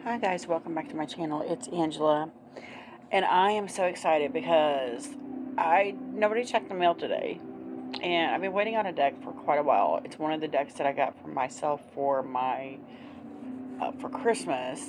Hi guys, welcome back to my channel. It's Angela, and I am so excited because nobody checked the mail today, and I've been waiting on a deck for quite a while. It's one of the decks that I got for myself for my for Christmas,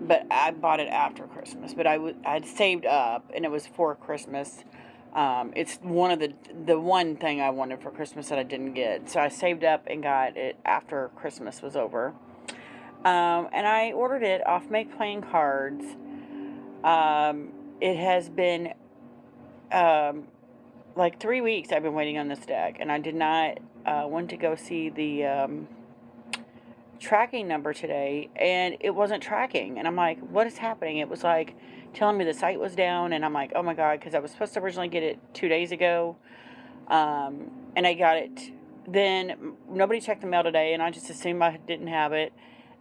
but I bought it after Christmas. But I'd saved up, and it was for Christmas. It's one of the one thing I wanted for Christmas that I didn't get, so I saved up and got it after Christmas was over. And I ordered it off Make Playing Cards. It has been um, like 3 weeks I've been waiting on this deck, and I did not want to go see the tracking number today, and it wasn't tracking. And I'm like, what is happening? It was like telling me the site was down, and I'm like, oh my God, because I was supposed to originally get it 2 days ago, and I got it. Then nobody checked the mail today, and I just assumed I didn't have it.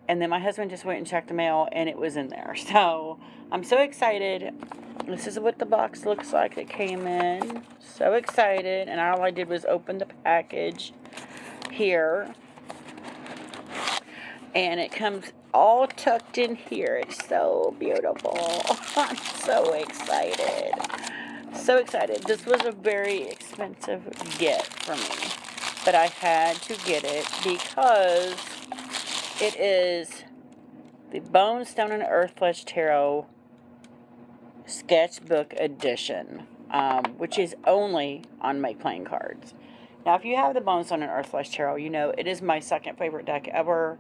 And then my husband just went and checked the mail, and it was in there. So I'm so excited. This is what the box looks like that came in. So excited. And all I did was open the package here. And it comes all tucked in here. It's so beautiful. I'm so excited. So excited. This was a very expensive get for me, but I had to get it because it is the Bonestone and Earthflesh Tarot Sketchbook Edition, which is only on Make Playing Cards. Now, if you have the Bonestone and Earthflesh Tarot, you know it is my second favorite deck ever.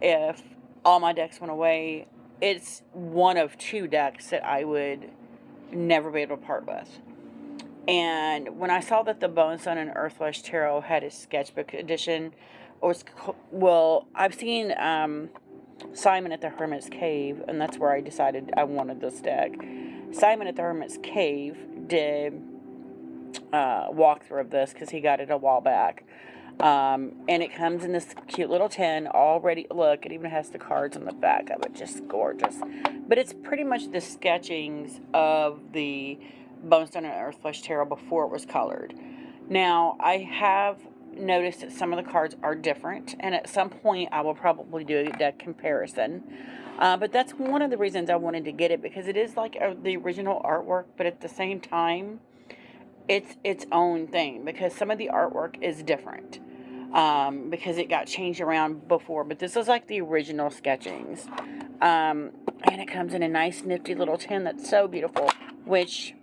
If all my decks went away, it's one of two decks that I would never be able to part with. And when I saw that the Bonestone and Earthflesh Tarot had a sketchbook edition, I've seen Simon at the Hermit's Cave, and that's where I decided I wanted this deck. Simon at the Hermit's Cave did walkthrough of this because he got it a while back. And it comes in this cute little tin already. Look, it even has the cards on the back of it. Just gorgeous. But it's pretty much the sketchings of the Bonestone and Earthflesh Tarot before it was colored. Now, I have noticed that some of the cards are different, and at some point I will probably do a deck comparison. But that's one of the reasons I wanted to get it, because it is like the original artwork, but at the same time, it's its own thing, because some of the artwork is different. Because it got changed around before, but this is like the original sketchings. And it comes in a nice nifty little tin that's so beautiful, which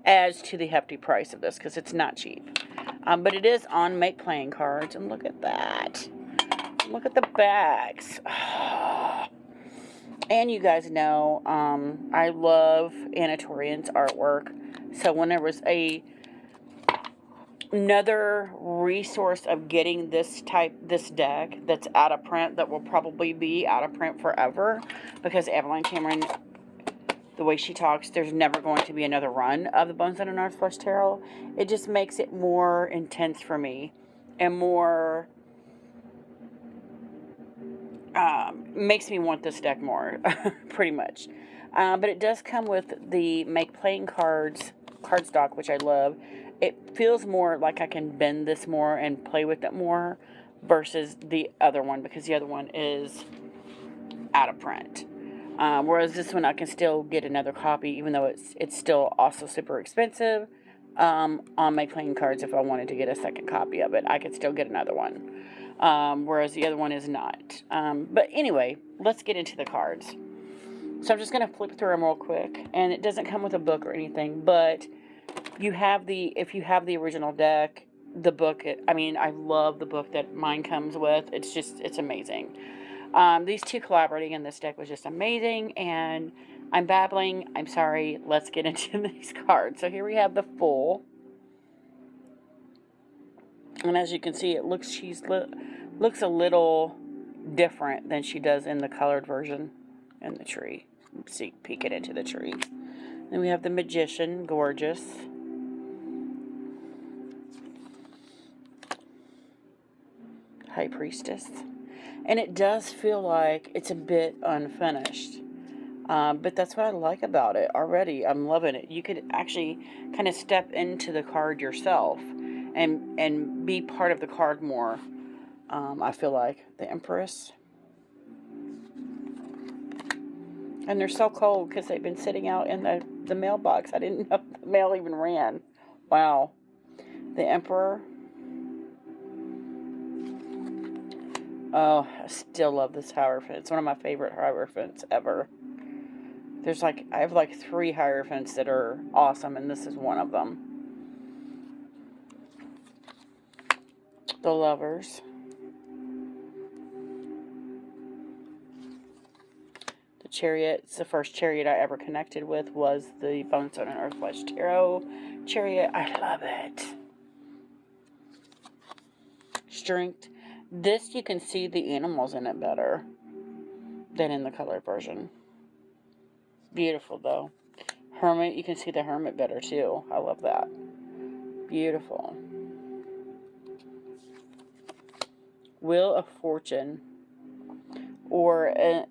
adds to the hefty price of this because it's not cheap. But it is on Make Playing Cards, and look at that. Look at the backs. And you guys know, I love Anatorian's artwork. So when there was another resource of getting this deck that's out of print, that will probably be out of print forever, because Evelyn Cameron, the way she talks, there's never going to be another run of the Bonestone and Earthflesh Tarot. It just makes it more intense for me, and more makes me want this deck more, pretty much. But it does come with the Make Playing Cards cardstock, which I love. It feels more like I can bend this more and play with it more versus the other one, because the other one is out of print. Whereas this one I can still get another copy, even though it's still also super expensive. On Make Playing Cards, if I wanted to get a second copy of it, I could still get another one. Whereas the other one is not. But anyway, let's get into the cards. So I'm just going to flip through them real quick. And it doesn't come with a book or anything, but if you have the original deck, the book, I love the book that mine comes with. It's amazing. These two collaborating in this deck was just amazing, and I'm babbling. I'm sorry. Let's get into these cards. So here we have the full. And as you can see, it looks looks a little different than she does in the colored version in the tree. See, peek it into the tree. Then we have the Magician, gorgeous. High Priestess. And it does feel like it's a bit unfinished. But that's what I like about it already. I'm loving it. You could actually kind of step into the card yourself and be part of the card more. I feel like the Empress. And they're so cold because they've been sitting out in the mailbox. I didn't know the mail even ran. Wow. The Emperor. Oh, I still love this Hierophant. It's one of my favorite Hierophants ever. I have like 3 Hierophants that are awesome, and this is one of them. The Lovers. The Chariot. It's the first chariot I ever connected with was the Bonestone and Earthflesh Tarot Chariot. I love it. Strength. This, you can see the animals in it better than in the colored version. Beautiful, though. Hermit, you can see the Hermit better, too. I love that. Beautiful. Wheel of Fortune. Or, in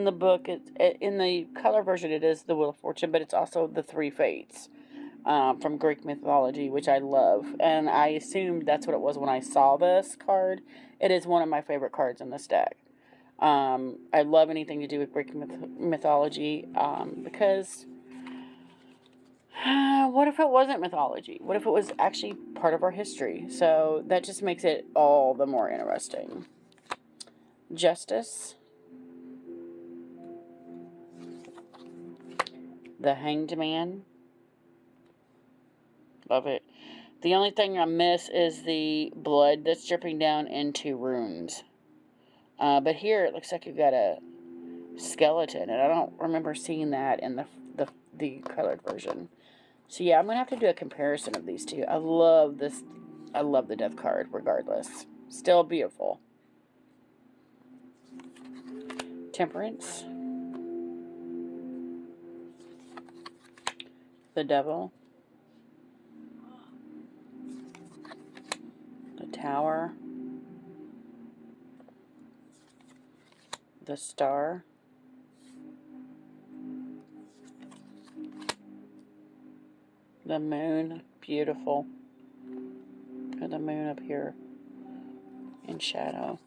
the book, in the color version, it is the Wheel of Fortune, but it's also the 3 Fates from Greek mythology, which I love. And I assumed that's what it was when I saw this card. It is one of my favorite cards in this deck. I love anything to do with Greek mythology because what if it wasn't mythology? What if it was actually part of our history? So that just makes it all the more interesting. Justice. The Hanged Man. Love it. The only thing I miss is the blood that's dripping down into runes. But here it looks like you've got a skeleton, and I don't remember seeing that in the colored version. So yeah, I'm gonna have to do a comparison of these two. I love this. I love the Death card, regardless. Still beautiful. Temperance. The Devil. The Tower. The Star. The Moon. Beautiful. Got the moon up here in shadow.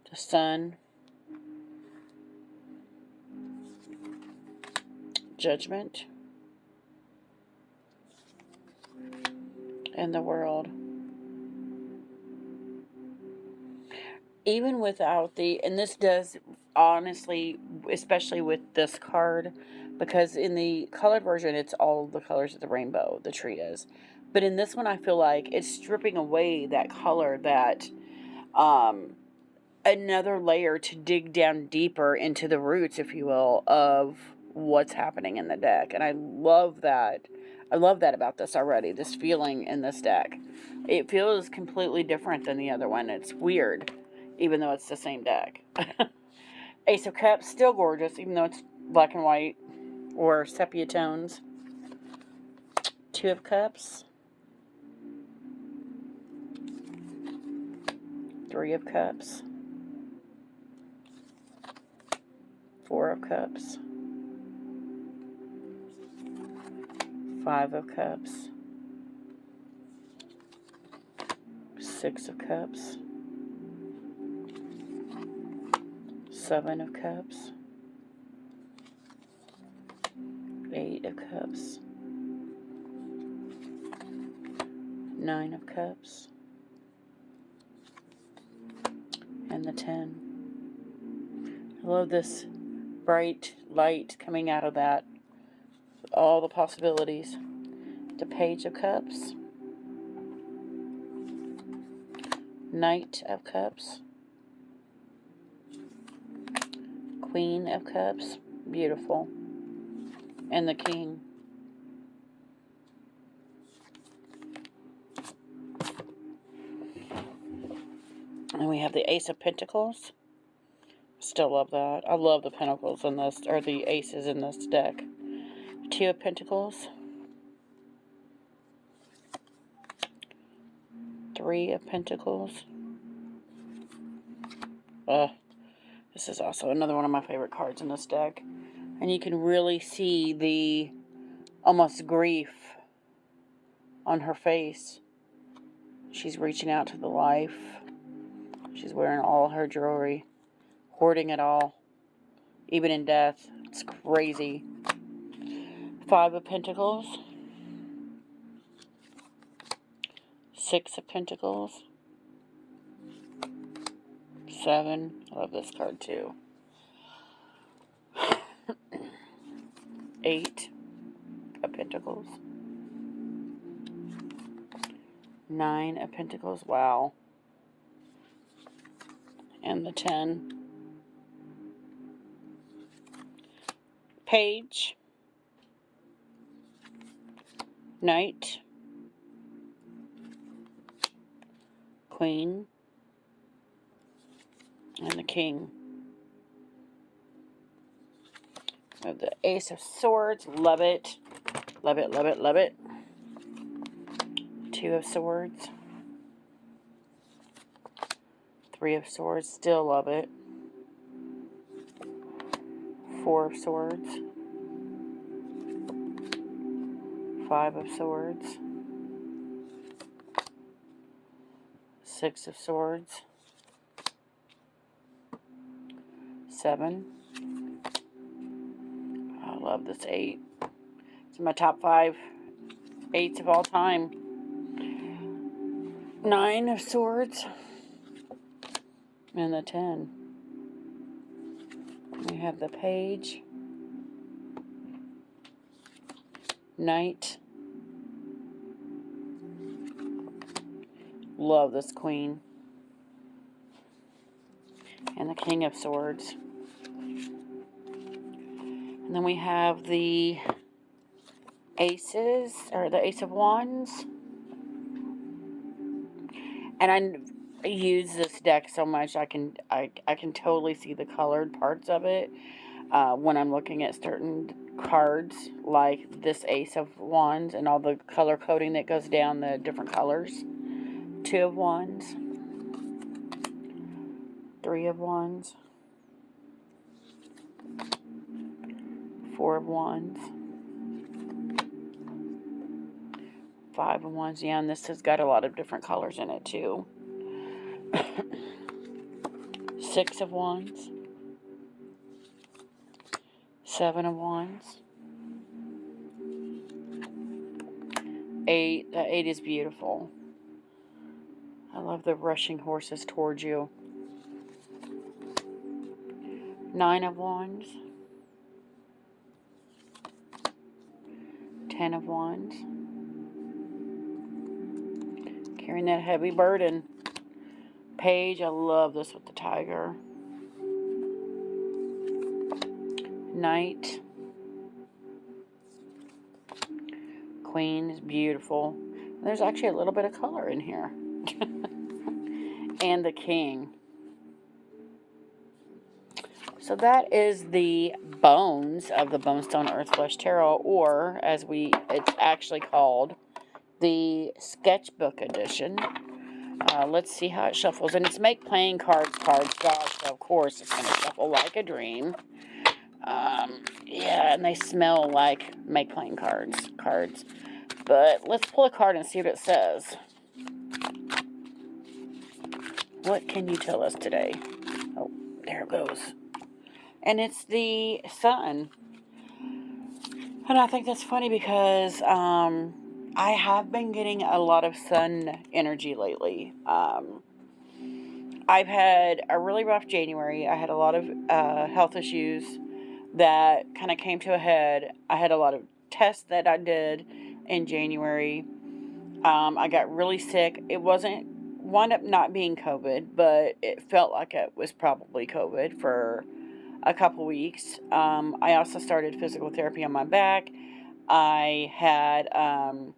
The Sun. Judgment. And the World. Even without and this does, honestly, especially with this card, because in the colored version, it's all the colors of the rainbow, the tree is. But in this one, I feel like it's stripping away that color, that another layer to dig down deeper into the roots, if you will, of what's happening in the deck. And I love that. I love that about this already, this feeling in this deck. It feels completely different than the other one. It's weird, even though it's the same deck. Ace of Cups, still gorgeous, even though it's black and white or sepia tones. 2 of Cups. 3 of Cups. 4 of Cups. 5 of Cups. 6 of Cups. 7 of Cups. 8 of Cups. 9 of Cups. And the 10. I love this bright light coming out of that. All the possibilities. The Page of Cups. Knight of Cups. Queen of Cups. Beautiful. And the King. And we have the Ace of Pentacles. Still love that. I love the pentacles in this, or the aces in this deck. 2 of Pentacles. 3 of Pentacles. This is also another one of my favorite cards in this deck. And you can really see the almost grief on her face. She's reaching out to the life. She's wearing all her jewelry, hoarding it all. even in death. It's crazy. 5 of Pentacles. 6 of Pentacles. 7. I love this card too. 8 of Pentacles. 9 of Pentacles. Wow. And the 10. Page. Knight. Queen. And the King. We have the Ace of Swords. Love it. Love it, love it, love it. 2 of Swords. 3 of Swords. Still love it. 4 of Swords. 5 of Swords. 6 of Swords. 7. I love this 8. It's in my top 5 8s of all time. 9 of Swords. And the 10. We have the Page. Knight. Love this Queen. And the King of Swords. And then we have the Aces, or the Ace of Wands. And I use this deck so much, I can totally see the colored parts of it when I'm looking at certain cards, like this Ace of Wands and all the color coding that goes down the different colors. 2 of Wands. 3 of Wands. 4 of Wands. 5 of Wands. Yeah, and this has got a lot of different colors in it too. 6 of Wands. 7 of Wands. 8. The 8 is beautiful. I love the rushing horses towards you. 9 of Wands. 10 of Wands. Carrying that heavy burden. Page, I love this with the tiger. Knight. Queen is beautiful. There's actually a little bit of color in here. And the King. So that is the bones of the Bonestone Earth Flesh Tarot, or as it's actually called, the Sketchbook Edition. Let's see how it shuffles. And it's make playing cards, gosh, so of course it's going to shuffle like a dream. Yeah, and they smell like make playing cards. But let's pull a card and see what it says. What can you tell us today? Oh, there it goes. And it's the Sun. And I think that's funny because I have been getting a lot of sun energy lately. I've had a really rough January. I had a lot of health issues that kind of came to a head. I had a lot of tests that I did in January. I got really sick. It wound up not being COVID, but it felt like it was probably COVID for a couple weeks. I also started physical therapy on my back. I had, I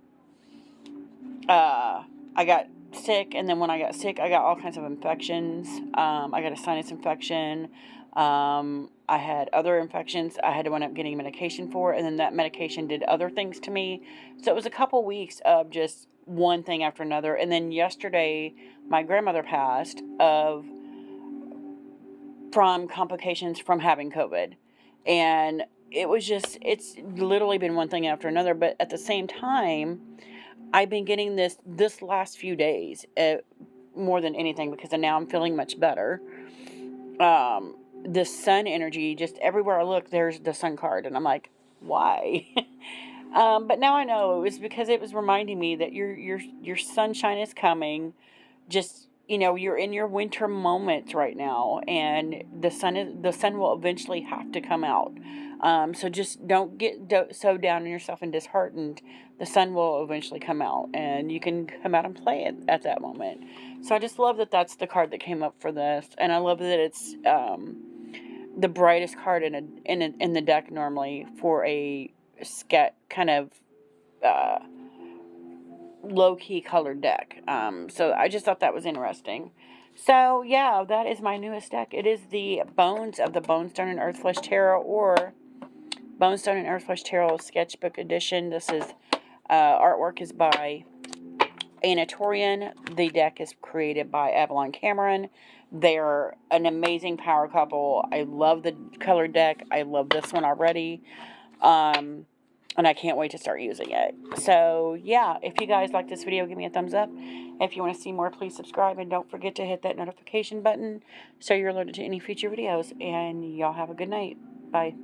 got sick, and then when I got sick, I got all kinds of infections. I got a sinus infection. I had other infections I had to wind up getting medication for, and then that medication did other things to me. So it was a couple weeks of just one thing after another. And then yesterday, my grandmother passed from complications from having COVID. And it's literally been one thing after another. But at the same time, I've been getting this last few days more than anything, because now I'm feeling much better. the sun energy, just everywhere I look, there's the sun card. And I'm like, why? But now I know it was because it was reminding me that your sunshine is coming. Just, you're in your winter moments right now, and the sun will eventually have to come out. So just don't get so down on yourself and disheartened. The sun will eventually come out, and you can come out and play it at that moment. So I just love that that's the card that came up for this, and I love that it's the brightest card in the deck normally for a kind of uh, low key colored deck. So I just thought that was interesting. So yeah, that is my newest deck. It is the Bones of the Bonestone and Earthflesh Tarot, or Bonestone and Earthflesh Tarot Sketchbook Edition. This is artwork is by Anatorian. The deck is created by Avalon Cameron. They're an amazing power couple. I love the colored deck. I love this one already. And I can't wait to start using it. So, yeah, if you guys like this video, give me a thumbs up. If you want to see more, please subscribe. And don't forget to hit that notification button so you're alerted to any future videos. And y'all have a good night. Bye.